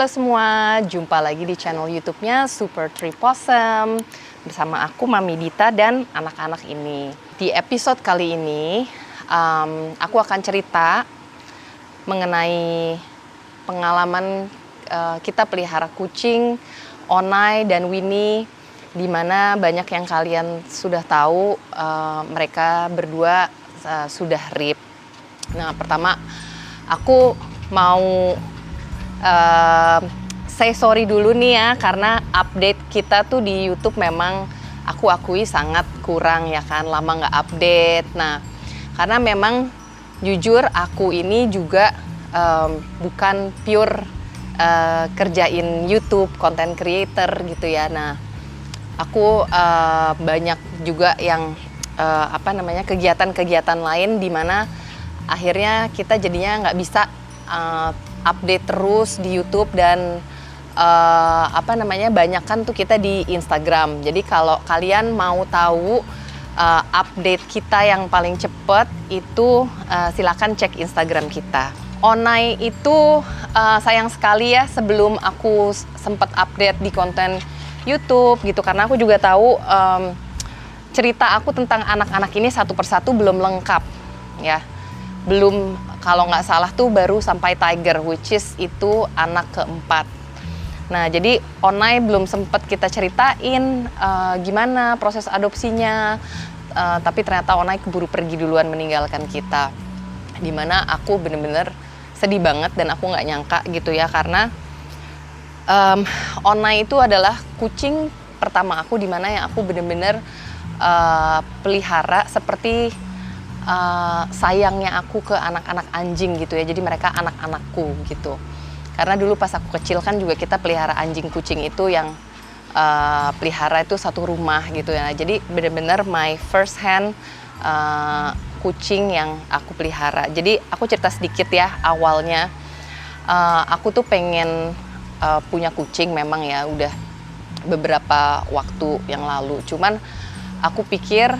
Halo semua, jumpa lagi di channel YouTube-nya Super Tree Possum bersama aku Mami Dita dan anak-anak ini. Di episode kali ini, aku akan cerita mengenai pengalaman kita pelihara kucing, Onai dan Winnie, di mana banyak yang kalian sudah tahu mereka berdua sudah RIP. Nah, pertama aku mau say sorry dulu nih ya, karena update kita tuh di YouTube memang aku akui sangat kurang ya kan, lama nggak update. Nah, karena memang jujur aku ini juga bukan pure kerjain YouTube, content creator gitu ya. Nah, aku banyak juga yang kegiatan-kegiatan lain di mana akhirnya kita jadinya nggak bisa update terus di YouTube dan banyakan tuh kita di Instagram. Jadi kalau kalian mau tahu update kita yang paling cepet itu silakan cek Instagram kita. Onai itu sayang sekali ya, sebelum aku sempat update di konten YouTube gitu, karena aku juga tahu cerita aku tentang anak-anak ini satu persatu belum lengkap ya. Belum, kalau nggak salah tuh baru sampai Tiger, which is itu anak keempat. Nah, jadi Onai belum sempat kita ceritain gimana proses adopsinya, tapi ternyata Onai keburu pergi duluan meninggalkan kita. Dimana aku bener-bener sedih banget dan aku nggak nyangka gitu ya, karena Onai itu adalah kucing pertama aku, dimana yang aku bener-bener pelihara seperti sayangnya aku ke anak-anak anjing gitu ya. Jadi mereka anak-anakku gitu. Karena dulu pas aku kecil kan juga kita pelihara anjing kucing itu yang pelihara itu satu rumah gitu ya. Jadi benar-benar my first hand kucing yang aku pelihara. Jadi aku cerita sedikit ya awalnya. Aku tuh pengen punya kucing memang ya udah beberapa waktu yang lalu. Cuman aku pikir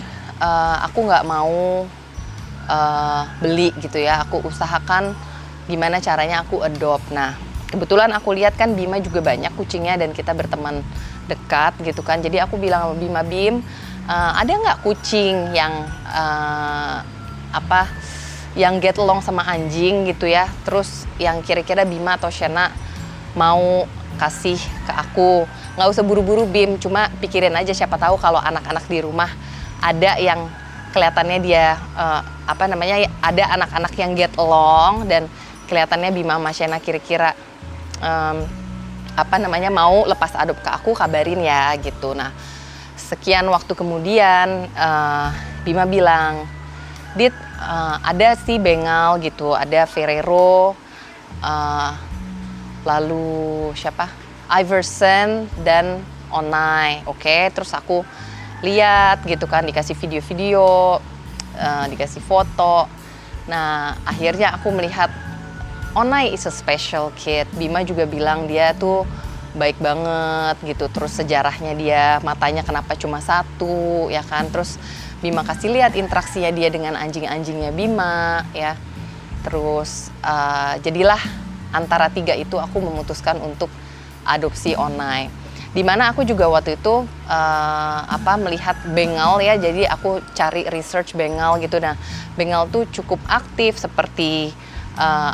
aku nggak mau beli gitu ya, aku usahakan gimana caranya aku adopt. Nah, kebetulan aku lihat kan Bima juga banyak kucingnya dan kita berteman dekat gitu kan. Jadi aku bilang sama Bima, Bim, ada nggak kucing yang yang get along sama anjing gitu ya, terus yang kira-kira Bima atau Shena mau kasih ke aku. Nggak usah buru-buru Bim, cuma pikirin aja, siapa tahu kalau anak-anak di rumah ada yang kelihatannya dia ada anak-anak yang get along dan kelihatannya Bima sama Shena kira-kira mau lepas adopt ke aku, kabarin ya gitu. Nah, sekian waktu kemudian Bima bilang, Dit, ada sih Bengal gitu, ada Ferrero, lalu siapa? Iverson dan Onai. Oke, terus aku lihat gitu kan, dikasih video-video, dikasih foto. Nah, akhirnya aku melihat Onai is a special kid. Bima juga bilang dia tuh baik banget gitu. Terus sejarahnya dia, matanya kenapa cuma satu ya kan. Terus Bima kasih lihat interaksinya dia dengan anjing-anjingnya Bima ya. Terus jadilah antara tiga itu aku memutuskan untuk adopsi Onai. Dimana aku juga waktu itu melihat Bengal ya, jadi aku cari research Bengal gitu. Nah, Bengal tuh cukup aktif seperti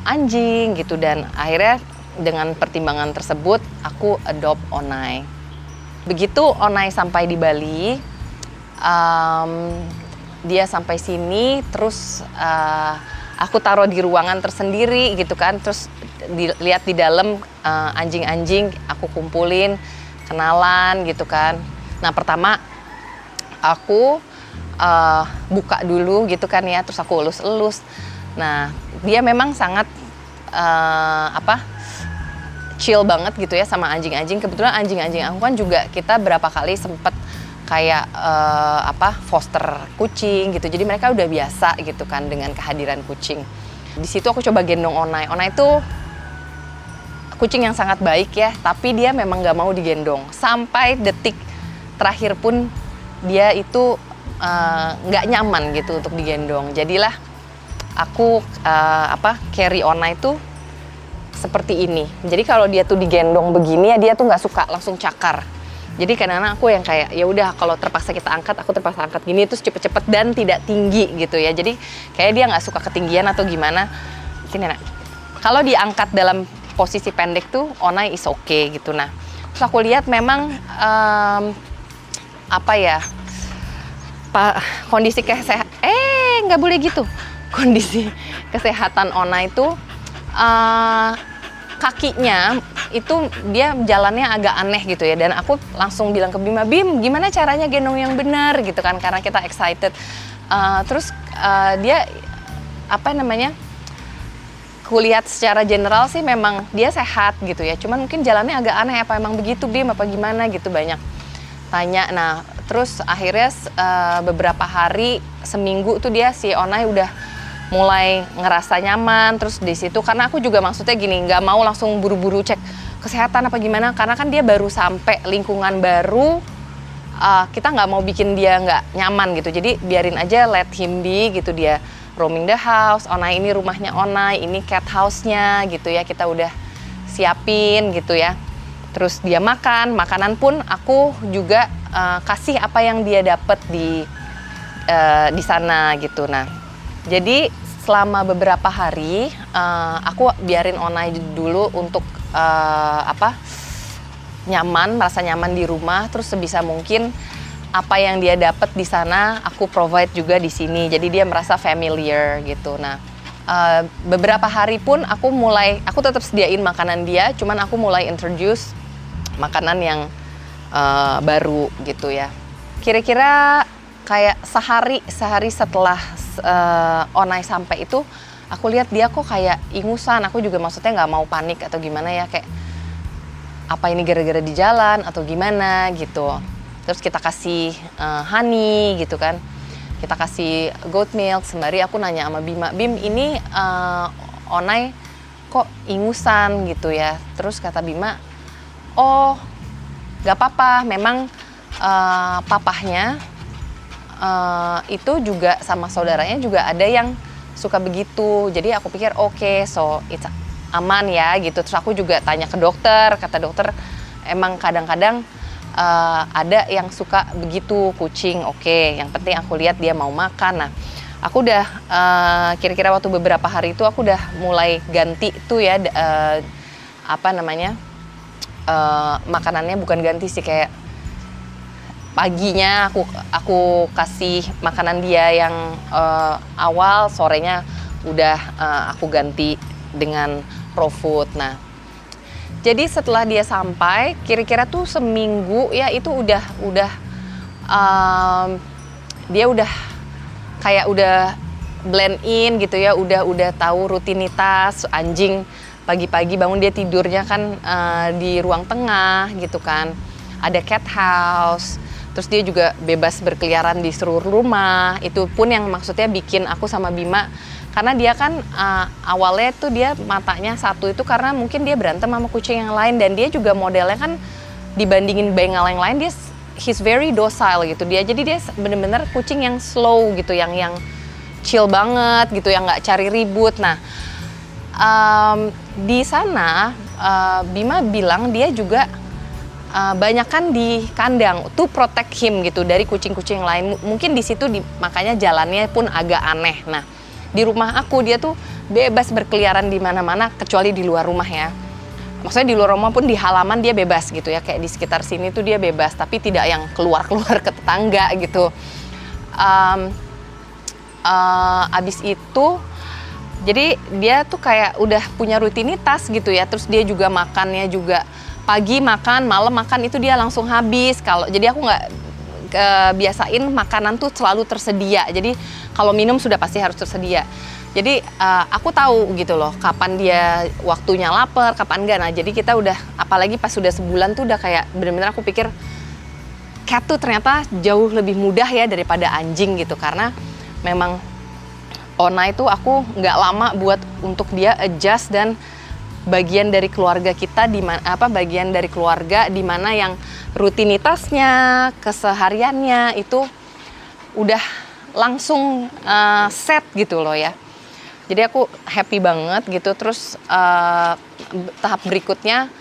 anjing gitu, dan akhirnya dengan pertimbangan tersebut aku adopt Onai. Begitu Onai sampai di Bali, dia sampai sini, terus aku taruh di ruangan tersendiri gitu kan, terus dilihat di dalam anjing-anjing aku kumpulin, kenalan gitu kan. Nah, pertama aku buka dulu gitu kan ya, terus aku elus-elus. Nah, dia memang sangat chill banget gitu ya sama anjing-anjing. Kebetulan anjing-anjing aku kan juga kita berapa kali sempet kayak foster kucing gitu. Jadi mereka udah biasa gitu kan dengan kehadiran kucing. Di situ aku coba gendong Onai. Onai itu kucing yang sangat baik ya, tapi dia memang nggak mau digendong. Sampai detik terakhir pun dia itu nggak nyaman gitu untuk digendong. Jadilah aku carry Onai itu seperti ini. Jadi kalau dia tuh digendong begini ya dia tuh nggak suka, langsung cakar. Jadi kadang-kadang aku yang kayak ya udah kalau terpaksa kita angkat, aku terpaksa angkat gini terus cepet-cepet dan tidak tinggi gitu ya. Jadi kayak dia nggak suka ketinggian atau gimana. Sini nak. Kalau diangkat dalam posisi pendek tuh Onai is okay gitu. Nah, terus aku lihat memang kondisi kesehatan nggak boleh gitu. Kondisi kesehatan Onai itu kakinya itu dia jalannya agak aneh gitu ya, dan aku langsung bilang ke Bima, Bim gimana caranya gendong yang benar gitu kan, karena kita excited. Terus dia kulihat secara general sih memang dia sehat gitu ya, cuman mungkin jalannya agak aneh, apa emang begitu Bim apa gimana gitu, banyak tanya. Nah terus akhirnya beberapa hari, seminggu tuh dia si Onai udah mulai ngerasa nyaman. Terus di situ karena aku juga maksudnya gini, nggak mau langsung buru-buru cek kesehatan apa gimana, karena kan dia baru sampai lingkungan baru, kita nggak mau bikin dia nggak nyaman gitu. Jadi biarin aja, let him be gitu, dia roaming the house. Onai ini rumahnya Onai, ini cat house-nya gitu ya, kita udah siapin gitu ya. Terus dia makanan pun aku juga kasih apa yang dia dapat di sana gitu. Nah jadi selama beberapa hari aku biarin Onai dulu untuk merasa nyaman di rumah. Terus sebisa mungkin apa yang dia dapat di sana aku provide juga di sini. Jadi dia merasa familiar gitu. Nah beberapa hari pun aku tetap sediain makanan dia, cuman aku mulai introduce makanan yang baru gitu ya. Kira-kira kayak sehari setelah Onai sampai itu, aku lihat dia kok kayak ingusan. Aku juga maksudnya nggak mau panik atau gimana ya, kayak apa ini gara-gara di jalan atau gimana gitu. Terus kita kasih honey gitu kan, kita kasih goat milk. Sembari aku nanya sama Bima, Bim ini Onai kok ingusan gitu ya. Terus kata Bima, oh nggak apa-apa, memang papahnya itu juga sama saudaranya juga ada yang suka begitu. Jadi aku pikir oke, so it's aman ya gitu. Terus aku juga tanya ke dokter, kata dokter emang kadang-kadang ada yang suka begitu kucing. Oke, yang penting aku lihat dia mau makan. Nah aku udah kira-kira waktu beberapa hari itu aku udah mulai ganti tuh ya makanannya. Bukan ganti sih, kayak paginya aku kasih makanan dia yang awal, sorenya udah aku ganti dengan raw food. Nah, jadi setelah dia sampai, kira-kira tuh seminggu ya, itu udah dia udah kayak udah blend in gitu ya, udah tahu rutinitas. Anjing pagi-pagi bangun dia tidurnya kan di ruang tengah gitu kan, ada cat house. Terus dia juga bebas berkeliaran di seluruh rumah. Itu pun yang maksudnya bikin aku sama Bima, karena dia kan awalnya tuh dia matanya satu itu karena mungkin dia berantem sama kucing yang lain, dan dia juga modelnya kan dibandingin bengal yang lain, he's very docile gitu dia. Jadi dia bener-bener kucing yang slow gitu, yang chill banget gitu, yang nggak cari ribut. Nah di sana Bima bilang dia juga banyak kan di kandang to protect him gitu dari kucing-kucing lain. Mungkin di situ makanya jalannya pun agak aneh. Nah di rumah aku dia tuh bebas berkeliaran di mana-mana kecuali di luar rumah ya. Maksudnya di luar rumah pun di halaman dia bebas gitu ya, kayak di sekitar sini tuh dia bebas, tapi tidak yang keluar-keluar ke tetangga gitu. Abis itu jadi dia tuh kayak udah punya rutinitas gitu ya. Terus dia juga makannya juga pagi makan, malam makan, itu dia langsung habis. Jadi aku nggak biasain makanan tuh selalu tersedia. Jadi kalau minum sudah pasti harus tersedia. Jadi aku tahu gitu loh kapan dia waktunya lapar, kapan enggak. Nah jadi kita udah, apalagi pas sudah sebulan tuh udah kayak bener-bener aku pikir cat tuh ternyata jauh lebih mudah ya daripada anjing gitu. Karena memang Onai itu aku nggak lama buat untuk dia adjust, dan bagian dari keluarga kita bagian dari keluarga di mana yang rutinitasnya, kesehariannya itu udah langsung set gitu loh ya. Jadi aku happy banget gitu. Terus tahap berikutnya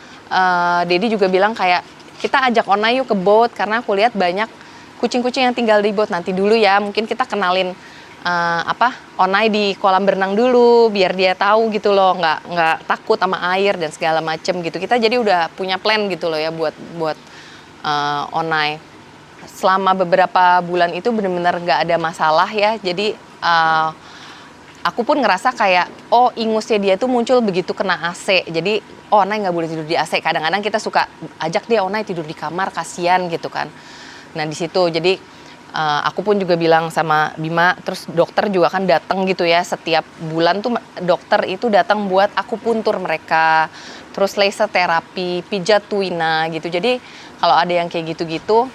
Dedi juga bilang kayak kita ajak Onai yuk ke boat karena aku lihat banyak kucing-kucing yang tinggal di boat. Nanti dulu ya, mungkin kita kenalin Onai di kolam berenang dulu biar dia tahu gitu loh, nggak takut sama air dan segala macem gitu. Kita jadi udah punya plan gitu loh ya buat Onai. Selama beberapa bulan itu benar-benar nggak ada masalah ya. Jadi aku pun ngerasa kayak ingusnya dia tuh muncul begitu kena AC. Jadi Onai nggak boleh tidur di AC. Kadang-kadang kita suka ajak dia Onai tidur di kamar, kasihan gitu kan. Nah di situ jadi aku pun juga bilang sama Bima, terus dokter juga kan datang gitu ya, setiap bulan tuh dokter itu datang buat akupuntur mereka, terus laser terapi, pijat tuina gitu. Jadi kalau ada yang kayak gitu-gitu,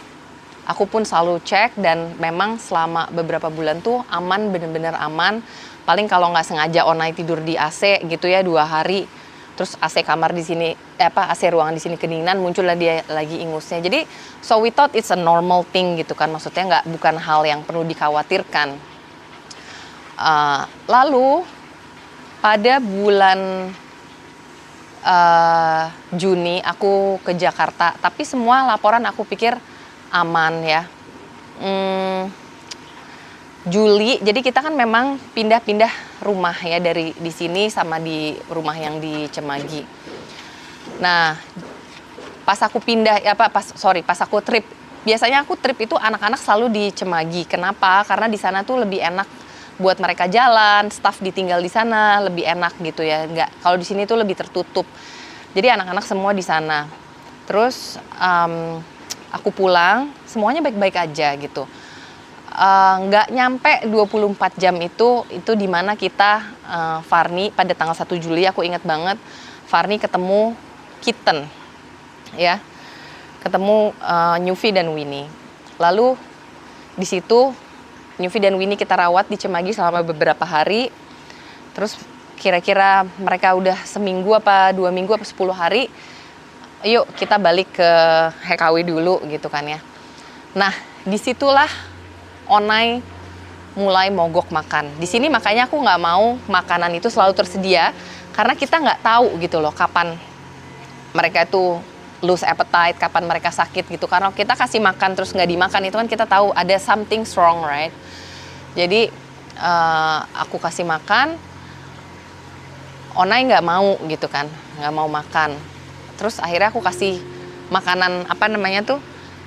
aku pun selalu cek dan memang selama beberapa bulan tuh aman, bener-bener aman. Paling kalau nggak sengaja Onai tidur di AC gitu ya 2 hari, terus AC kamar di sini, AC ruangan di sini kedinginan, muncullah dia lagi ingusnya. Jadi so we thought it's a normal thing gitu kan, maksudnya bukan hal yang perlu dikhawatirkan. Lalu pada bulan Juni aku ke Jakarta, tapi semua laporan aku pikir aman ya. Juli, jadi kita kan memang pindah-pindah rumah ya dari di sini sama di rumah yang di Cemagi. Nah, pas aku pindah pas aku trip, biasanya aku trip itu anak-anak selalu di Cemagi. Kenapa? Karena di sana tuh lebih enak buat mereka jalan, staff ditinggal di sana lebih enak gitu ya. Kalau di sini tuh lebih tertutup. Jadi anak-anak semua di sana. Terus aku pulang, semuanya baik-baik aja gitu. Nggak nyampe 24 jam itu dimana kita Farni pada tanggal 1 Juli aku ingat banget, Farni ketemu kitten ya, ketemu Nyufi dan Winnie. Lalu di situ Nyufi dan Winnie kita rawat di Cemagi selama beberapa hari. Terus kira-kira mereka udah seminggu apa 2 minggu apa 10 hari, yuk kita balik ke HKW dulu gitu kan ya. Nah disitulah Onai mulai mogok makan. Di sini makanya aku nggak mau makanan itu selalu tersedia karena kita nggak tahu gitu loh kapan mereka itu lose appetite, kapan mereka sakit gitu. Karena kita kasih makan terus nggak dimakan itu kan kita tahu ada something wrong, right? Jadi aku kasih makan, Onai nggak mau gitu kan, nggak mau makan. Terus akhirnya aku kasih makanan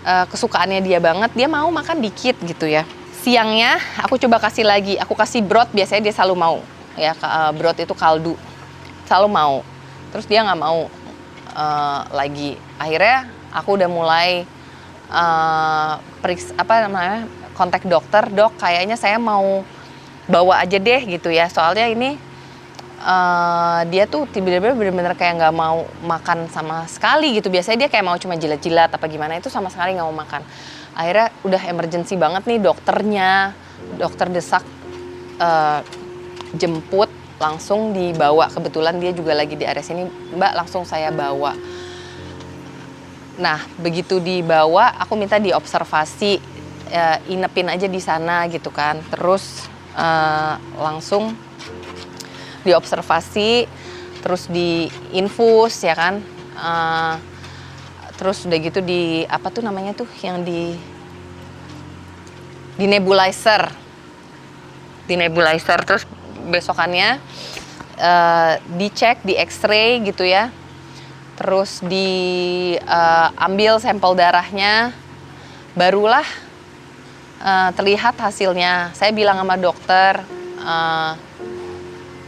kesukaannya dia banget, dia mau makan dikit gitu ya. Siangnya aku coba kasih lagi, aku kasih broth, biasanya dia selalu mau ya, broth itu kaldu, selalu mau. Terus dia nggak mau lagi. Akhirnya aku udah mulai kontak dokter, dok kayaknya saya mau bawa aja deh gitu ya, soalnya ini dia tuh tiba-tiba bener-bener kayak nggak mau makan sama sekali gitu. Biasanya dia kayak mau cuma jilat-jilat apa gimana, itu sama sekali nggak mau makan. Akhirnya udah emergency banget nih dokter desak jemput, langsung dibawa. Kebetulan dia juga lagi di area sini, Mbak, langsung saya bawa. Nah begitu dibawa aku minta diobservasi, inepin aja di sana gitu kan. Terus langsung diobservasi, terus diinfus ya kan, terus udah gitu yang di nebulizer, terus besokannya dicek, di X-ray gitu ya, terus diambil sampel darahnya, barulah terlihat hasilnya. Saya bilang sama dokter,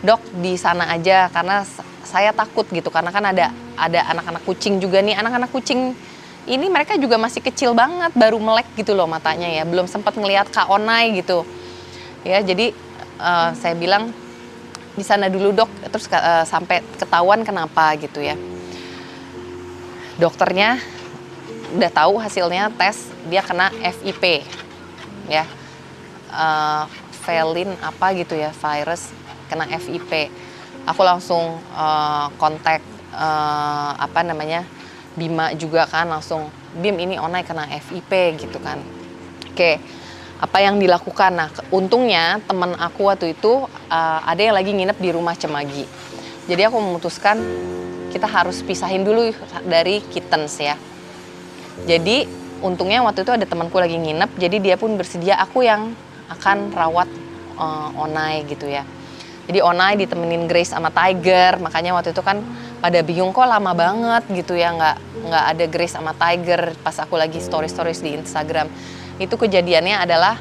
dok di sana aja karena saya takut gitu, karena kan ada anak-anak kucing juga nih. Anak-anak kucing ini mereka juga masih kecil banget, baru melek gitu loh matanya ya, belum sempat ngelihat Kak Onai gitu ya. Jadi saya bilang di sana dulu dok, terus sampai ketahuan kenapa gitu ya. Dokternya udah tahu hasilnya tes, dia kena FIP ya, felin apa gitu ya, virus, kena FIP. Aku langsung kontak Bima juga kan, langsung Bim ini Onai kena FIP gitu kan. Oke, apa yang dilakukan. Nah, untungnya teman aku waktu itu ada yang lagi nginep di rumah Cemagi. Jadi aku memutuskan kita harus pisahin dulu dari kittens ya. Jadi untungnya waktu itu ada temanku lagi nginep, jadi dia pun bersedia aku yang akan rawat Onai gitu ya. Jadi Onai ditemenin Grace sama Tiger, makanya waktu itu kan pada bingung kok lama banget gitu ya nggak ada Grace sama Tiger pas aku lagi stories di Instagram. Itu kejadiannya adalah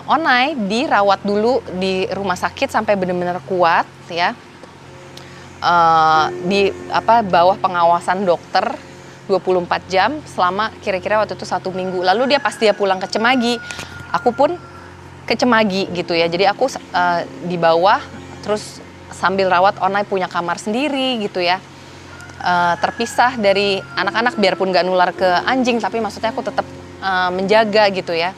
Onai dirawat dulu di rumah sakit sampai benar-benar kuat ya. Di bawah pengawasan dokter 24 jam selama kira-kira waktu itu 1 minggu. Lalu pas dia pulang ke Cemagi, aku pun ke Cemagi gitu ya. Jadi aku di bawah terus sambil rawat Onai punya kamar sendiri gitu ya. Terpisah dari anak-anak biarpun gak nular ke anjing, tapi maksudnya aku tetap menjaga gitu ya.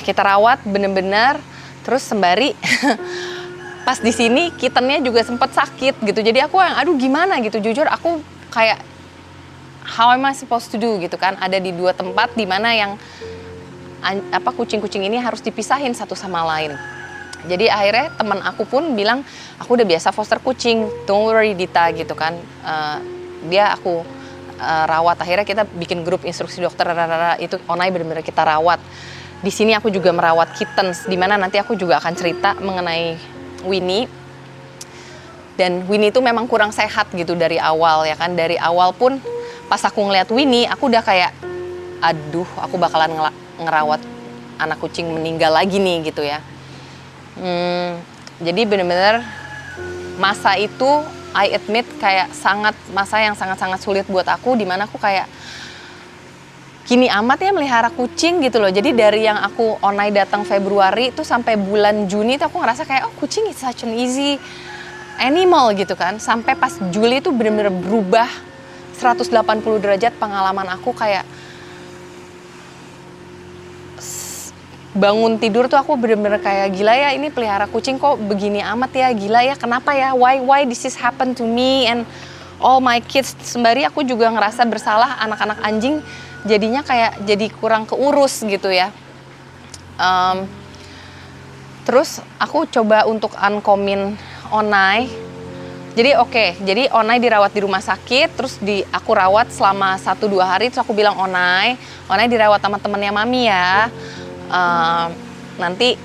Kita rawat bener-bener, terus sembari pas di sini kittennya juga sempat sakit gitu. Jadi aku yang aduh gimana gitu, jujur aku kayak how am I supposed to do gitu kan. Ada di 2 tempat di mana yang kucing-kucing ini harus dipisahin satu sama lain. Jadi akhirnya teman aku pun bilang, aku udah biasa foster kucing, don't worry Dita gitu kan. Dia aku rawat, akhirnya kita bikin grup instruksi dokter, itu Onai benar-benar kita rawat. Di sini aku juga merawat kittens, di mana nanti aku juga akan cerita mengenai Winnie. Dan Winnie itu memang kurang sehat gitu dari awal ya kan. Dari awal pun pas aku ngeliat Winnie, aku udah kayak, aduh aku bakalan ngerawat anak kucing meninggal lagi nih gitu ya. Jadi bener-bener masa itu I admit kayak masa yang sangat-sangat sulit buat aku, dimana aku kayak gini amat ya melihara kucing gitu loh. Jadi dari yang aku Onai datang Februari itu sampai bulan Juni itu aku ngerasa kayak oh kucing is such an easy animal gitu kan. Sampai pas Juli itu bener-bener berubah 180 derajat pengalaman aku, kayak bangun tidur tuh aku bener-bener kayak gila ya, ini pelihara kucing kok begini amat ya, gila ya, kenapa ya, why this is happen to me and all my kids. Sembari aku juga ngerasa bersalah, anak-anak anjing jadinya kayak jadi kurang keurus gitu ya. Terus aku coba untuk uncommon Onai. Jadi jadi Onai dirawat di rumah sakit, terus aku rawat selama 1-2 hari, terus aku bilang Onai dirawat sama temennya Mami ya. Nanti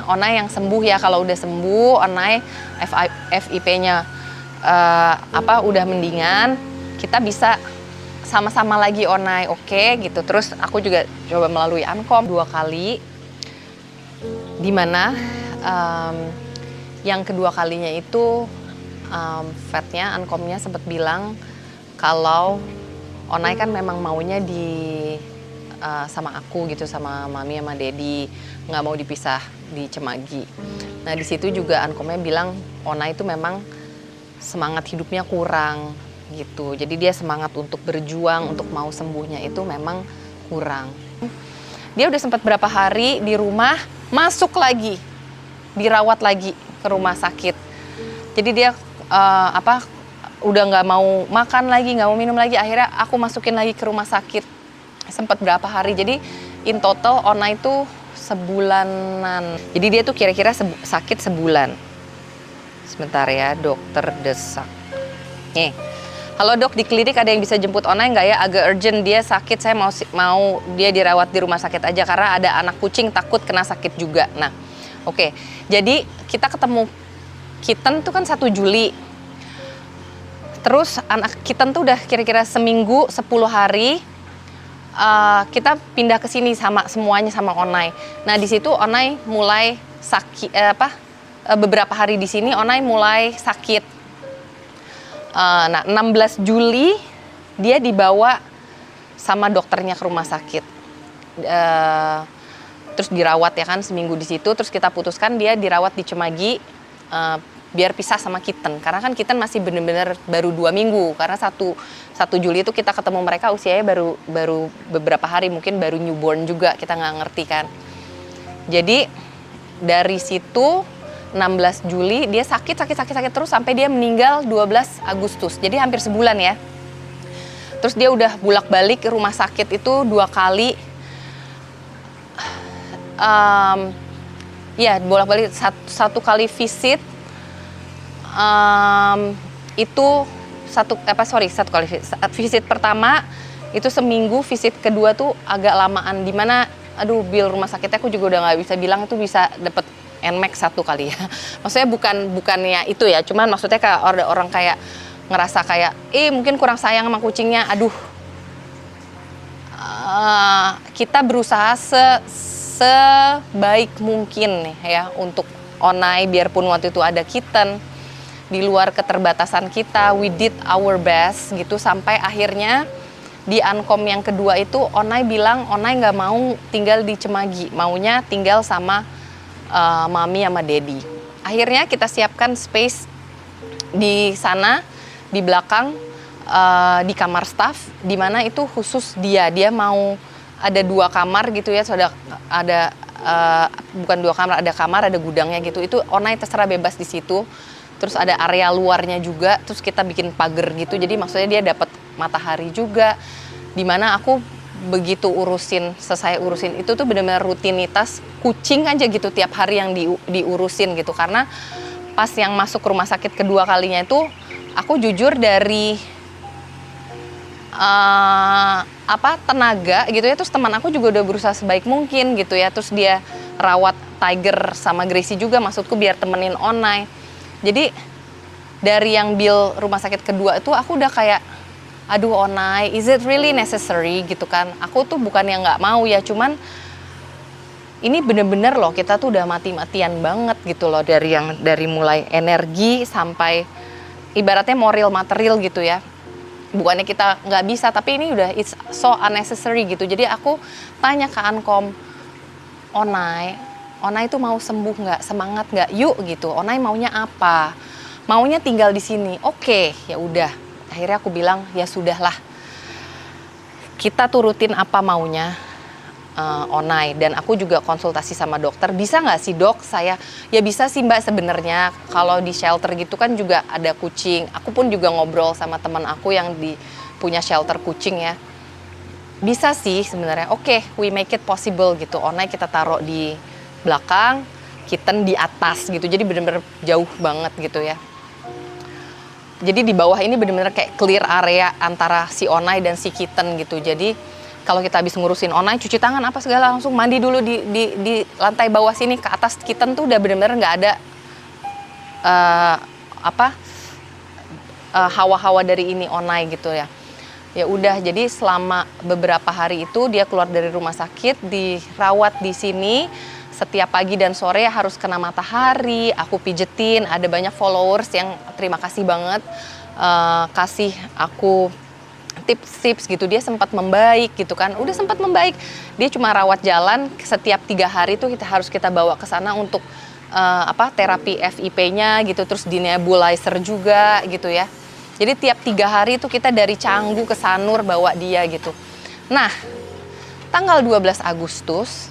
Onai yang sembuh ya, kalau udah sembuh Onai FIP-nya udah mendingan, kita bisa sama-sama lagi Onai, oke gitu. Terus aku juga coba melalui Unkom 2 kali, dimana yang kedua kalinya itu vetnya, Unkomnya sempat bilang kalau Onai kan memang maunya sama aku gitu, sama Mami sama Dedi, nggak mau dipisah di Cemagi. Nah di situ juga Unkomnya bilang Onai itu memang semangat hidupnya kurang gitu. Jadi dia semangat untuk berjuang, untuk mau sembuhnya itu memang kurang. Dia udah sempat berapa hari di rumah, masuk lagi, dirawat lagi ke rumah sakit. Jadi dia udah nggak mau makan lagi, nggak mau minum lagi. Akhirnya aku masukin lagi ke rumah sakit. Sempat berapa hari, jadi in total Onai itu sebulanan. Jadi dia tuh kira-kira sakit sebulan. Sebentar ya, dokter desak. Nih, halo dok, di klinik ada yang bisa jemput Onai nggak ya? Agak urgent, dia sakit, saya mau dia dirawat di rumah sakit aja karena ada anak kucing takut kena sakit juga. Nah, oke. Jadi kita ketemu kitten tuh kan 1 Juli. Terus anak kitten tuh udah kira-kira seminggu 10 hari. Kita pindah ke sini semuanya sama Onai. Nah di situ Onai mulai sakit, beberapa hari di sini Onai mulai sakit. Nah 16 Juli dia dibawa sama dokternya ke rumah sakit. Terus dirawat ya kan seminggu di situ. Terus kita putuskan dia dirawat di Cemagi. Biar pisah sama kitten, karena kan kitten masih bener-bener baru 2 minggu, karena 1 Juli itu kita ketemu mereka usianya baru beberapa hari, mungkin baru newborn juga, kita nggak ngerti kan. Jadi dari situ 16 Juli dia sakit terus sampai dia meninggal 12 Agustus, jadi hampir sebulan ya. Terus dia udah bolak-balik ke rumah sakit itu 2 kali, ya bolak-balik satu kali visit itu satu kali visit pertama itu seminggu, visit kedua tuh agak lamaan, dimana aduh bill rumah sakitnya aku juga udah nggak bisa bilang itu bisa dapet NMAX 1 kali ya. Maksudnya bukannya itu ya, cuman maksudnya kayak orang kayak ngerasa kayak mungkin kurang sayang sama kucingnya. Aduh, kita berusaha sebaik mungkin nih ya untuk Onai, biarpun waktu itu ada kitten di luar keterbatasan kita, we did our best gitu, sampai akhirnya di Ankom yang kedua itu Onai bilang Onai nggak mau tinggal di Cemagi, maunya tinggal sama mami sama daddy. Akhirnya kita siapkan space di sana, di belakang, di kamar staff, di mana itu khusus dia mau ada 2 kamar gitu ya, ada bukan 2 kamar, ada gudangnya gitu. Itu Onai terserah bebas di situ. Terus ada area luarnya juga, terus kita bikin pagar gitu. Jadi maksudnya dia dapat matahari juga. Dimana aku begitu selesai urusin itu tuh benar-benar rutinitas kucing aja gitu tiap hari yang diurusin gitu. Karena pas yang masuk rumah sakit kedua kalinya itu aku jujur dari tenaga gitu ya, terus teman aku juga udah berusaha sebaik mungkin gitu ya, terus dia rawat Tiger sama Gracie juga, maksudku biar temenin Onai. Jadi dari yang bill rumah sakit kedua itu aku udah kayak aduh Onai, is it really necessary gitu kan. Aku tuh bukan yang nggak mau ya, cuman ini bener-bener loh kita tuh udah mati-matian banget gitu loh, dari mulai energi sampai ibaratnya moral material gitu ya. Bukannya kita nggak bisa, tapi ini udah it's so unnecessary gitu. Jadi aku tanya ke Ankom, Onai tuh mau sembuh nggak, semangat nggak, yuk gitu. Onai maunya apa? Maunya tinggal di sini. Oke, ya udah. Akhirnya aku bilang ya sudahlah. Kita turutin apa maunya Onai, dan aku juga konsultasi sama dokter. Bisa nggak sih dok? Saya ya bisa sih mbak sebenarnya. Kalau di shelter gitu kan juga ada kucing. Aku pun juga ngobrol sama teman aku yang punya shelter kucing ya. Bisa sih sebenarnya. Oke, we make it possible gitu. Onai kita taruh di belakang, kitten di atas gitu. Jadi benar-benar jauh banget gitu ya. Jadi di bawah ini benar-benar kayak clear area antara si Onai dan si kitten gitu. Jadi kalau kita habis ngurusin Onai, cuci tangan apa segala, langsung mandi dulu di lantai bawah sini. Ke atas kitten tuh udah benar-benar nggak ada hawa-hawa dari ini Onai gitu ya. Ya udah, jadi selama beberapa hari itu dia keluar dari rumah sakit, dirawat di sini. Setiap pagi dan sore harus kena matahari, aku pijetin. Ada banyak followers yang terima kasih banget kasih aku tips-tips gitu. Dia sempat membaik gitu kan, udah sempat membaik. Dia cuma rawat jalan, setiap 3 hari tuh harus kita bawa ke sana untuk terapi FIP-nya gitu, terus di nebulizer juga gitu ya. Jadi tiap 3 hari tuh kita dari Canggu ke Sanur bawa dia gitu. Nah, tanggal 12 Agustus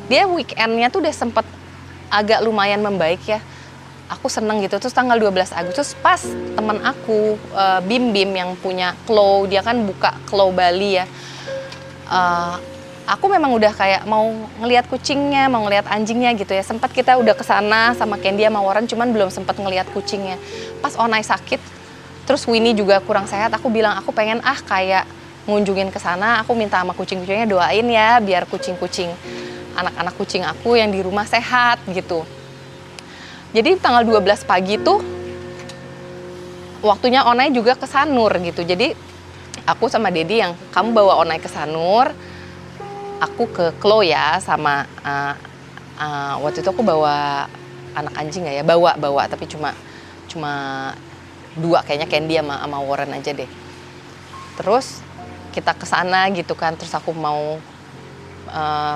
dia weekendnya tuh udah sempet agak lumayan membaik ya. Aku seneng gitu. Terus tanggal 12 Agustus pas temen aku Bim yang punya Claw, dia kan buka Claw Bali ya. Aku memang udah kayak mau ngelihat kucingnya, mau ngelihat anjingnya gitu ya. Sempat kita udah kesana sama Candy sama Warren, cuman belum sempat ngelihat kucingnya. Pas Onai sakit, terus Winnie juga kurang sehat, aku bilang aku pengen kayak ngunjungin ke sana. Aku minta sama kucing-kucingnya doain ya biar kucing-kucing anak-anak kucing aku yang di rumah sehat gitu. Jadi tanggal 12 pagi tuh waktunya Onai juga ke Sanur gitu. Jadi aku sama Dedi yang kamu bawa Onai ke Sanur, aku ke Klo ya sama waktu itu aku bawa anak anjing nggak ya, bawa tapi cuma 2 kayaknya, Candy sama Warren aja deh. Terus kita ke sana gitu kan, terus aku mau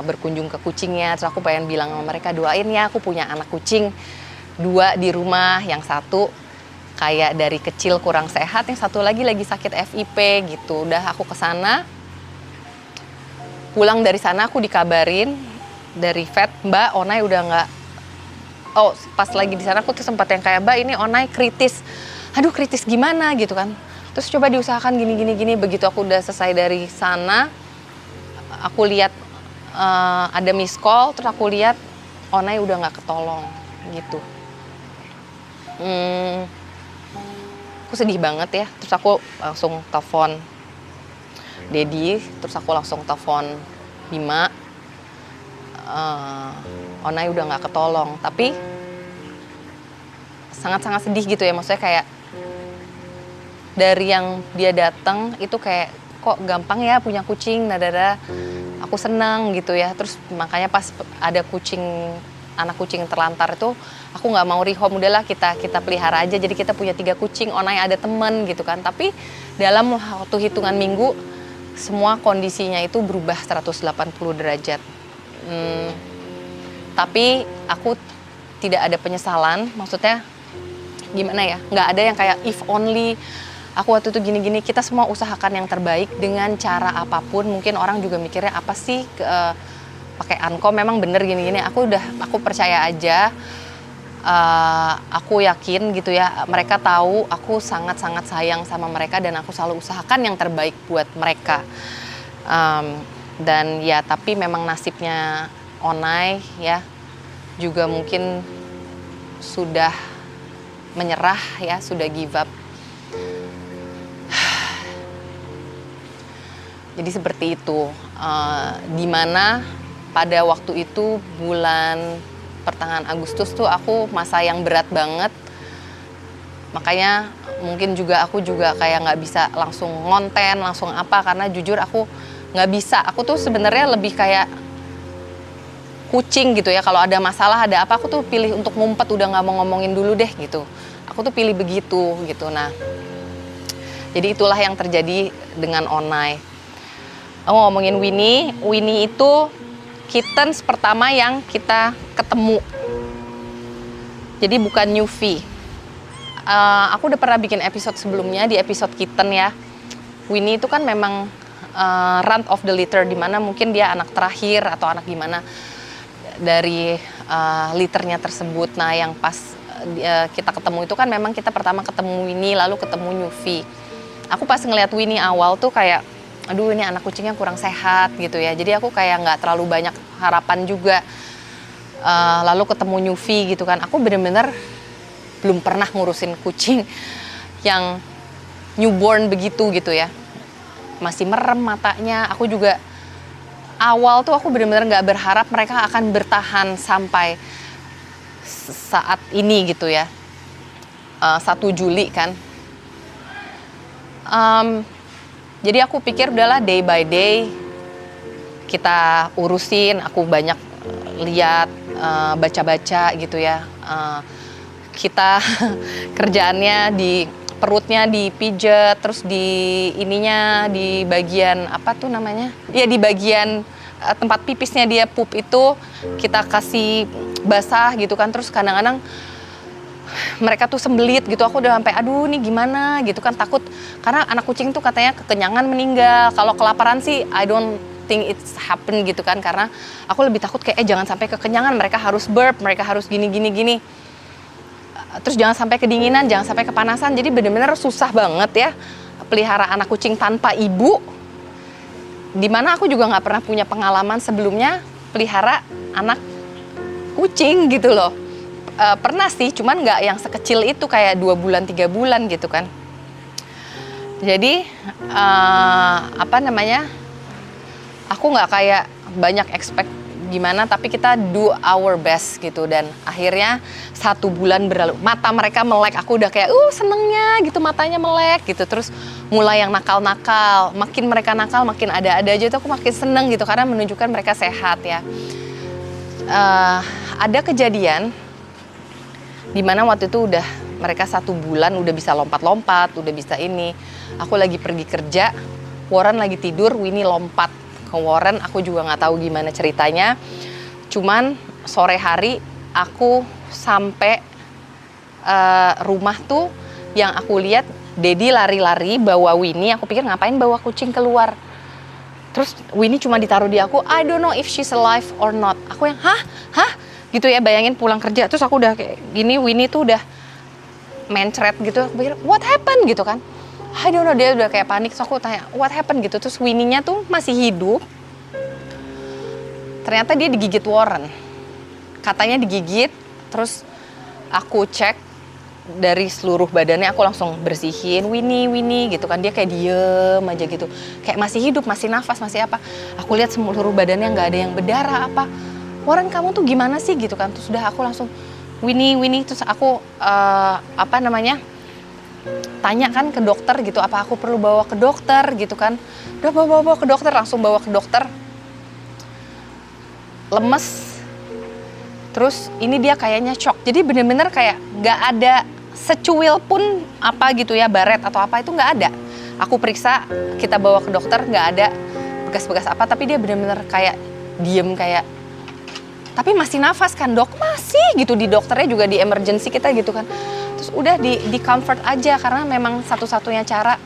berkunjung ke kucingnya, terus aku pengen bilang sama mereka doain ya, aku punya anak kucing 2 di rumah, yang 1 kayak dari kecil kurang sehat, yang 1 lagi sakit FIP gitu. Udah aku ke sana, pulang dari sana aku dikabarin dari vet, Mbak Onai udah nggak, pas lagi di sana aku tuh sempat yang kayak Mbak ini Onai kritis, aduh kritis gimana gitu kan. Terus coba diusahakan gini. Begitu aku udah selesai dari sana, aku lihat ada miss call, terus aku lihat Onai udah nggak ketolong gitu. Aku sedih banget ya. Terus aku langsung telepon Dedi, terus aku langsung telepon Bima. Onai udah nggak ketolong, tapi sangat-sangat sedih gitu ya. Maksudnya kayak dari yang dia datang itu kayak kok gampang ya punya kucing, nadara. Aku senang gitu ya. Terus makanya pas ada anak kucing terlantar itu, aku nggak mau rehome, udahlah kita pelihara aja. Jadi kita punya 3 kucing, Onai ada temen gitu kan. Tapi dalam waktu hitungan minggu semua kondisinya itu berubah 180 derajat. Tapi aku tidak ada penyesalan, maksudnya gimana ya, nggak ada yang kayak if only aku waktu itu gini-gini. Kita semua usahakan yang terbaik dengan cara apapun. Mungkin orang juga mikirnya apa sih pakai Anko, memang bener gini-gini. Aku percaya aja. Aku yakin gitu ya, mereka tahu aku sangat-sangat sayang sama mereka dan aku selalu usahakan yang terbaik buat mereka. Dan ya tapi memang nasibnya Onai ya juga mungkin sudah menyerah ya, sudah give up. Jadi seperti itu, dimana pada waktu itu bulan pertengahan Agustus tuh aku masa yang berat banget. Makanya mungkin aku juga kayak nggak bisa langsung ngonten, langsung apa, karena jujur aku nggak bisa. Aku tuh sebenarnya lebih kayak kucing gitu ya, kalau ada masalah, ada apa, aku tuh pilih untuk ngumpet, udah nggak mau ngomongin dulu deh gitu. Aku tuh pilih begitu gitu. Nah, jadi itulah yang terjadi dengan Onai. Aku ngomongin Winnie itu kittens pertama yang kita ketemu. Jadi bukan newfie. Aku udah pernah bikin episode sebelumnya, di episode kitten ya. Winnie itu kan memang runt of the litter, dimana mungkin dia anak terakhir atau anak gimana dari litternya tersebut. Nah yang pas kita ketemu itu kan memang kita pertama ketemu Winnie, lalu ketemu newfie. Aku pas ngeliat Winnie awal tuh kayak, aduh ini anak kucingnya kurang sehat gitu ya. Jadi aku kayak nggak terlalu banyak harapan juga. Lalu ketemu newfie gitu kan. Aku bener-bener belum pernah ngurusin kucing yang newborn begitu gitu ya. Masih merem matanya. Aku juga awal tuh aku bener-bener nggak berharap mereka akan bertahan sampai saat ini gitu ya. 1 Juli kan. Jadi aku pikir udahlah day by day kita urusin. Aku banyak lihat, baca-baca gitu ya. Kita kerjaannya di perutnya dipijet, terus di ininya di bagian apa tuh namanya? Ya di bagian tempat pipisnya dia pup itu kita kasih basah gitu kan. Terus kadang-kadang mereka tuh sembelit gitu, aku udah sampai aduh nih gimana gitu kan, takut karena anak kucing tuh katanya kekenyangan meninggal. Kalau kelaparan sih I don't think it's happen gitu kan, karena aku lebih takut kayak jangan sampai kekenyangan, mereka harus burp, mereka harus gini. Terus jangan sampai kedinginan, jangan sampai kepanasan. Jadi bener-bener susah banget ya pelihara anak kucing tanpa ibu. Dimana aku juga nggak pernah punya pengalaman sebelumnya pelihara anak kucing gitu loh. Pernah sih, cuman nggak yang sekecil itu kayak 2 bulan 3 bulan gitu kan. Jadi aku nggak kayak banyak expect gimana, tapi kita do our best gitu. Dan akhirnya 1 bulan berlalu, mata mereka melek. Aku udah kayak senengnya gitu, matanya melek gitu. Terus mulai yang nakal-nakal, makin mereka nakal makin ada-ada aja tuh aku makin seneng gitu, karena menunjukkan mereka sehat ya. Ada kejadian dimana waktu itu udah mereka 1 bulan udah bisa lompat-lompat, udah bisa ini. Aku lagi pergi kerja, Warren lagi tidur, Winnie lompat ke Warren. Aku juga nggak tahu gimana ceritanya. Cuman sore hari aku sampai rumah tuh yang aku lihat Dedi lari-lari bawa Winnie. Aku pikir ngapain bawa kucing keluar. Terus Winnie cuma ditaruh di aku. I don't know if she's alive or not. Aku yang hah gitu ya, bayangin pulang kerja terus aku udah kayak gini, Winnie tuh udah mencret gitu. Aku pikir what happened gitu kan. I don't know, dia udah kayak panik. So aku tanya what happened gitu. Terus Winnie-nya tuh masih hidup. ternyata dia digigit Warren. Katanya digigit, terus aku cek dari seluruh badannya, aku langsung bersihin, Winnie gitu kan. Dia kayak diem aja gitu, kayak masih hidup, masih nafas, masih apa. Aku lihat seluruh badannya nggak ada yang berdarah apa. Warren, kamu tuh gimana sih gitu kan. Terus udah aku langsung Winnie, terus aku tanya kan ke dokter gitu, apa aku perlu bawa ke dokter gitu kan. Udah bawa ke dokter, langsung bawa ke dokter. Lemes. Terus ini dia kayaknya shock. Jadi bener-bener kayak nggak ada secuil pun apa gitu ya, baret atau apa itu nggak ada. Aku periksa, kita bawa ke dokter, nggak ada bekas-bekas apa, tapi dia bener-bener kayak diem kayak, tapi masih nafas kan dok, masih gitu. Di dokternya juga di emergency kita gitu kan. Terus udah di comfort aja karena memang satu-satunya cara.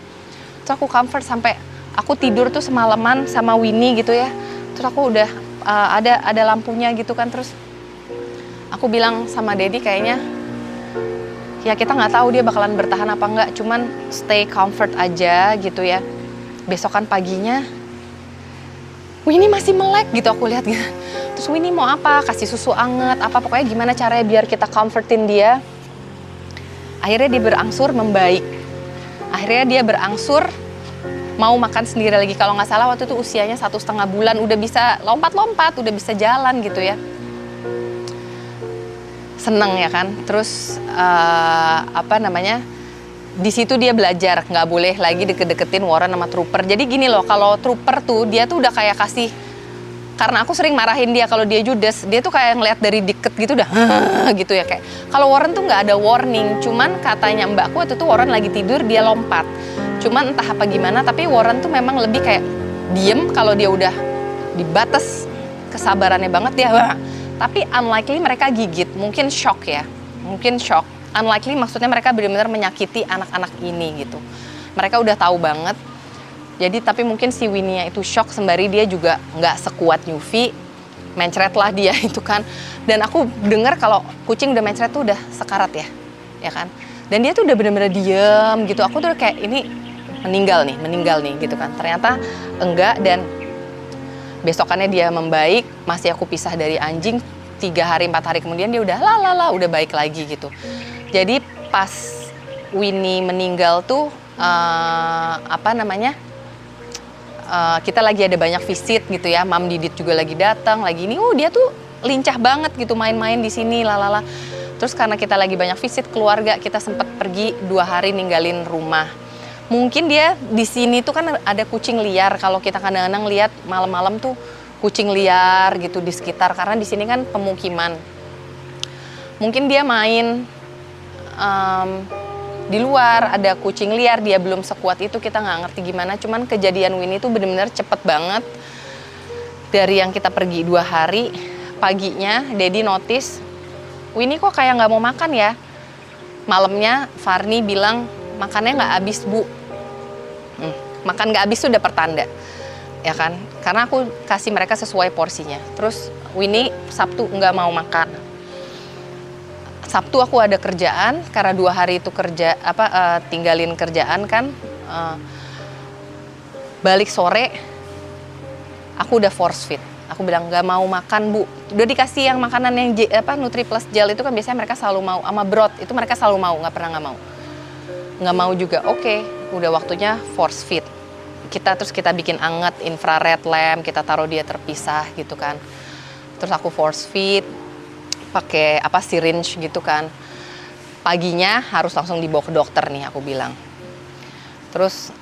Terus aku comfort sampai aku tidur tuh semalaman sama Winnie gitu ya. Terus aku udah ada lampunya gitu kan. Terus aku bilang sama Dedi kayaknya ya kita nggak tahu dia bakalan bertahan apa nggak, cuman stay comfort aja gitu ya. Besokan paginya Winnie masih melek gitu, aku lihat gitu. Terus Winnie mau apa? Kasih susu anget apa, pokoknya gimana caranya biar kita comfortin dia. Akhirnya dia berangsur membaik. Akhirnya dia berangsur mau makan sendiri lagi. Kalau nggak salah waktu itu usianya 1,5 bulan, udah bisa lompat-lompat, udah bisa jalan gitu ya. Seneng ya kan. Terus di situ dia belajar nggak boleh lagi deket-deketin Warren sama Trooper. Jadi gini loh, kalau Trooper tuh dia tuh udah kayak kasih, karena aku sering marahin dia kalau dia judes, dia tuh kayak ngeliat dari deket gitu udah gitu ya kayak. Kalau Warren tuh nggak ada warning, cuman katanya mbakku waktu itu Warren lagi tidur dia lompat. Cuman entah apa gimana, tapi Warren tuh memang lebih kayak diem kalau dia udah di batas kesabarannya banget dia. Tapi unlikely mereka gigit, mungkin shock ya, mungkin shock. Unlikely maksudnya mereka benar-benar menyakiti anak-anak ini gitu. Mereka udah tahu banget. Jadi tapi mungkin si Winnie itu shock sembari dia juga nggak sekuat Yufi, mencret lah dia itu kan. Dan aku dengar kalau kucing udah mencret tuh udah sekarat ya kan. Dan dia tuh udah benar-benar diem gitu. Aku tuh kayak ini meninggal nih gitu kan. Ternyata enggak, dan besokannya dia membaik, masih aku pisah dari anjing, 3 hari 4 hari kemudian dia udah udah baik lagi gitu. Jadi pas Winnie meninggal tuh kita lagi ada banyak visit gitu ya, Mam Didit juga lagi datang, lagi ini, dia tuh lincah banget gitu main-main di sini Terus karena kita lagi banyak visit keluarga, kita sempat pergi 2 hari ninggalin rumah. Mungkin dia di sini tuh kan ada kucing liar. Kalau kita kadang-kadang lihat malam-malam tuh kucing liar gitu di sekitar, karena di sini kan pemukiman. Mungkin dia main di luar, ada kucing liar, dia belum sekuat itu, kita nggak ngerti gimana. Cuman kejadian Winnie tuh bener-bener cepet banget. Dari yang kita pergi 2 hari, paginya Dedi notice Winnie kok kayak nggak mau makan ya. Malamnya Farni bilang makannya nggak habis bu. Makan nggak habis tuh udah pertanda, ya kan? Karena aku kasih mereka sesuai porsinya. Terus Winnie Sabtu nggak mau makan. Sabtu aku ada kerjaan, karena 2 hari itu tinggalin kerjaan kan. Balik sore, aku udah force feed. Aku bilang nggak mau makan bu. Udah dikasih yang makanan yang Nutri Plus Gel itu kan biasanya mereka selalu mau, sama broth itu mereka selalu mau, nggak pernah nggak mau. Nggak mau juga, oke, udah waktunya force feed. Terus kita bikin anget infrared lamp, kita taruh dia terpisah gitu kan. Terus aku force feed pakai syringe gitu kan. Paginya harus langsung dibawa ke dokter nih aku bilang. Terus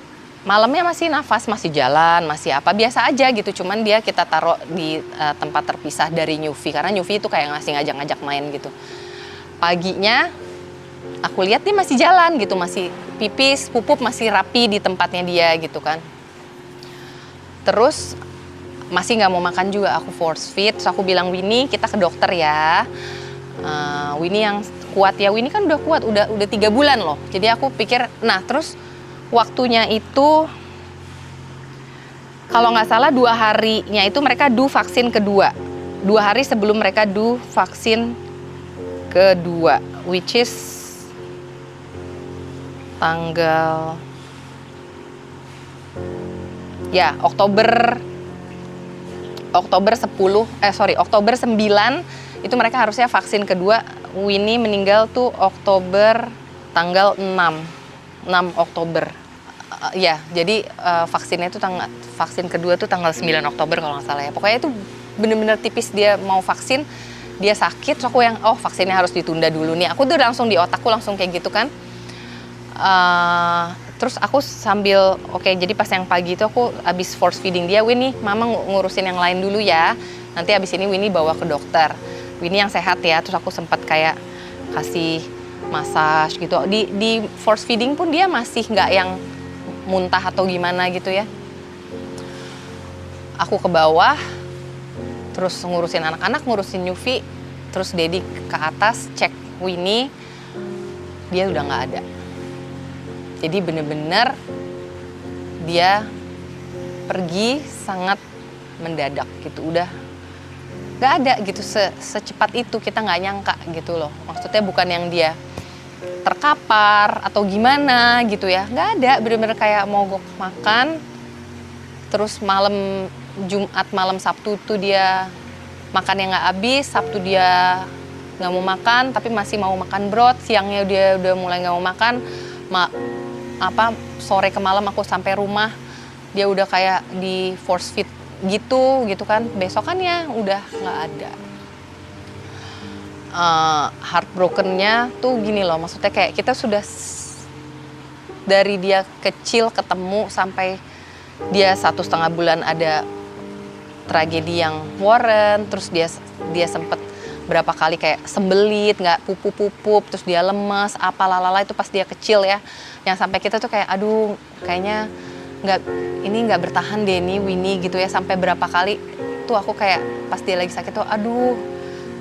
malamnya masih nafas, masih jalan, masih biasa aja gitu. Cuman dia kita taruh di tempat terpisah dari Yufi, karena Yufi itu kayak ngasih ngajak-ngajak main gitu. Paginya aku lihat dia masih jalan gitu, masih pipis, pupuk masih rapi di tempatnya dia gitu kan. Terus masih nggak mau makan juga, aku force feed. Terus aku bilang Winnie kita ke dokter ya. Winnie yang kuat ya, Winnie kan udah kuat, udah 3 bulan loh. Jadi aku pikir, nah terus waktunya itu kalau nggak salah 2 harinya itu mereka do vaksin kedua. 2 hari sebelum mereka do vaksin kedua, which is tanggal Oktober 9 itu mereka harusnya vaksin kedua. Winnie meninggal tuh Oktober tanggal 6 Oktober. Ya, jadi vaksinnya itu vaksin kedua tuh tanggal 9 Oktober kalau nggak salah ya. Pokoknya itu bener-bener tipis dia mau vaksin, dia sakit, terus aku yang vaksinnya harus ditunda dulu nih. Aku tuh langsung di otakku langsung kayak gitu kan. Terus aku sambil jadi pas yang pagi itu aku abis force feeding dia, Winnie mama ngurusin yang lain dulu ya, nanti abis ini Winnie bawa ke dokter, Winnie yang sehat ya. Terus aku sempat kayak kasih massage gitu, di force feeding pun dia masih nggak yang muntah atau gimana gitu ya. Aku ke bawah terus ngurusin anak-anak, ngurusin Yufi, terus Dedi ke atas cek Winnie, dia udah nggak ada. Jadi bener-bener dia pergi sangat mendadak gitu, udah nggak ada gitu, secepat itu kita nggak nyangka gitu loh. Maksudnya bukan yang dia terkapar atau gimana gitu ya, nggak ada, bener-bener kayak mogok makan. Terus malam Jumat malam Sabtu tuh dia makan yang nggak habis, Sabtu dia nggak mau makan tapi masih mau makan brot, siangnya dia udah mulai nggak mau makan. Sore ke malam aku sampai rumah dia udah kayak di force feed gitu kan, besokannya udah nggak ada. Heartbrokennya tuh gini loh, maksudnya kayak kita sudah dari dia kecil ketemu sampai dia 1,5 bulan ada tragedi yang Warren, terus dia sempet berapa kali kayak sembelit, nggak pupup, terus dia lemas, lalala itu pas dia kecil ya, yang sampai kita tuh kayak aduh kayaknya nggak bertahan deh nih Winnie gitu ya. Sampai berapa kali tuh aku kayak pas dia lagi sakit tuh aduh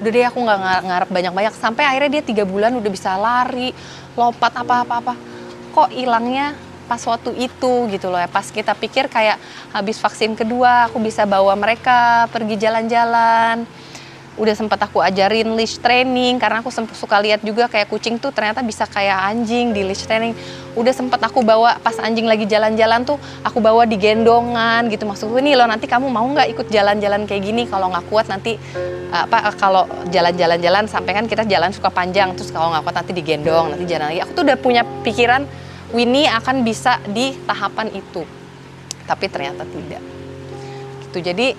udah deh aku nggak ngarep banyak-banyak, sampai akhirnya dia 3 bulan udah bisa lari, lompat apa-apa, kok hilangnya pas waktu itu gitu loh ya. Pas kita pikir kayak habis vaksin kedua aku bisa bawa mereka pergi jalan-jalan. Udah sempat aku ajarin leash training, karena aku suka lihat juga kayak kucing tuh ternyata bisa kayak anjing di leash training. Udah sempat aku bawa pas anjing lagi jalan-jalan tuh, aku bawa di gendongan gitu. Maksudku nih loh, nanti kamu mau nggak ikut jalan-jalan kayak gini? Kalau nggak kuat nanti kalau jalan-jalan sampai kan kita jalan suka panjang, terus kalau nggak kuat nanti digendong, nanti jalan lagi. Aku tuh udah punya pikiran Winnie akan bisa di tahapan itu, tapi ternyata tidak. Gitu. Jadi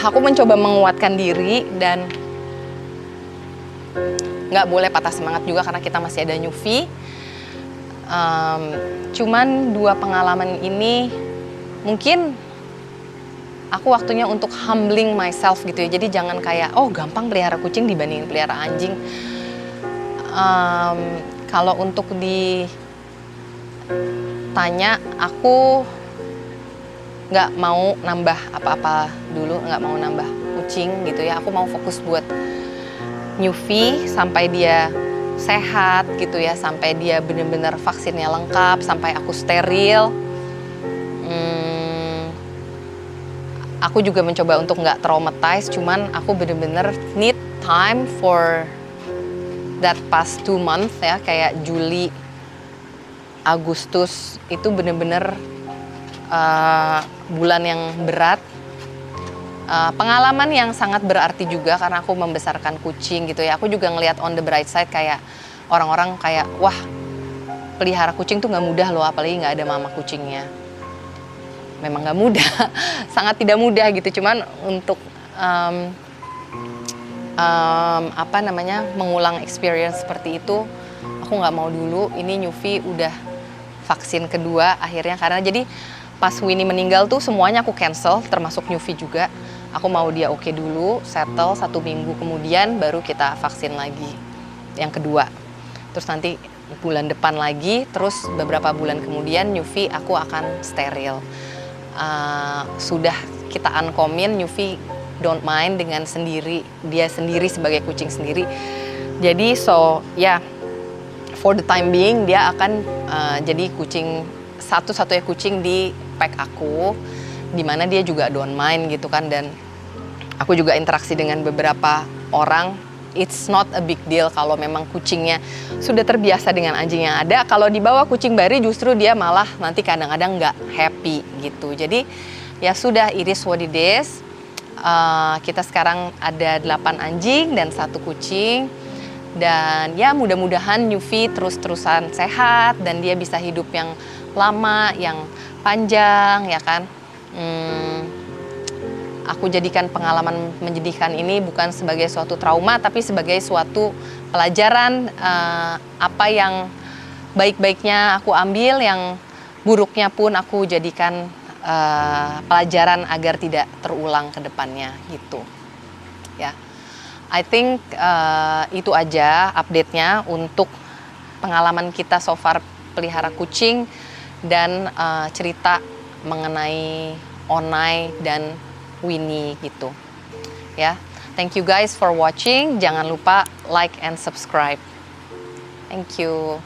aku mencoba menguatkan diri dan nggak boleh patah semangat juga karena kita masih ada Yufi. Cuman 2 pengalaman ini mungkin aku waktunya untuk humbling myself gitu ya. Jadi jangan kayak gampang pelihara kucing dibandingin pelihara anjing. Kalau untuk ditanya, aku nggak mau nambah apa-apa dulu, nggak mau nambah kucing gitu ya. Aku mau fokus buat Yufi sampai dia sehat gitu ya, sampai dia bener-bener vaksinnya lengkap, sampai aku steril. Aku juga mencoba untuk nggak traumatize, cuman aku bener-bener need time for that past 2 months ya, kayak Juli, Agustus itu bener-bener bulan yang berat, pengalaman yang sangat berarti juga karena aku membesarkan kucing gitu ya. Aku juga ngelihat on the bright side kayak orang-orang kayak wah pelihara kucing tuh nggak mudah loh, apalagi nggak ada mama kucingnya. Memang nggak mudah, sangat tidak mudah gitu. Cuman untuk mengulang experience seperti itu aku nggak mau dulu. Ini Yufi udah vaksin kedua akhirnya, karena jadi pas Winnie meninggal tuh semuanya aku cancel, termasuk Yufi juga. Aku mau dia oke dulu, settle 1 minggu kemudian baru kita vaksin lagi yang kedua. Terus nanti bulan depan lagi, terus beberapa bulan kemudian Yufi aku akan steril. Sudah kita uncommon, Yufi don't mind dengan dia sendiri sebagai kucing sendiri. Jadi for the time being dia akan jadi kucing satu-satunya kucing di pack aku, dimana dia juga don't mind gitu kan. Dan aku juga interaksi dengan beberapa orang it's not a big deal kalau memang kucingnya sudah terbiasa dengan anjing yang ada. Kalau dibawa kucing baru justru dia malah nanti kadang-kadang nggak happy gitu. Jadi ya sudah, it is what it is. Kita sekarang ada 8 anjing dan 1 kucing. Dan ya mudah-mudahan Yufi terus-terusan sehat dan dia bisa hidup yang lama, yang panjang ya kan. Aku jadikan pengalaman menyedihkan ini bukan sebagai suatu trauma, tapi sebagai suatu pelajaran. Apa yang baik-baiknya aku ambil, yang buruknya pun aku jadikan pelajaran agar tidak terulang ke depannya gitu. Ya, I think itu aja update-nya untuk pengalaman kita so far pelihara kucing dan cerita mengenai Onai dan Winnie gitu. Ya, thank you guys for watching. Jangan lupa like and subscribe. Thank you.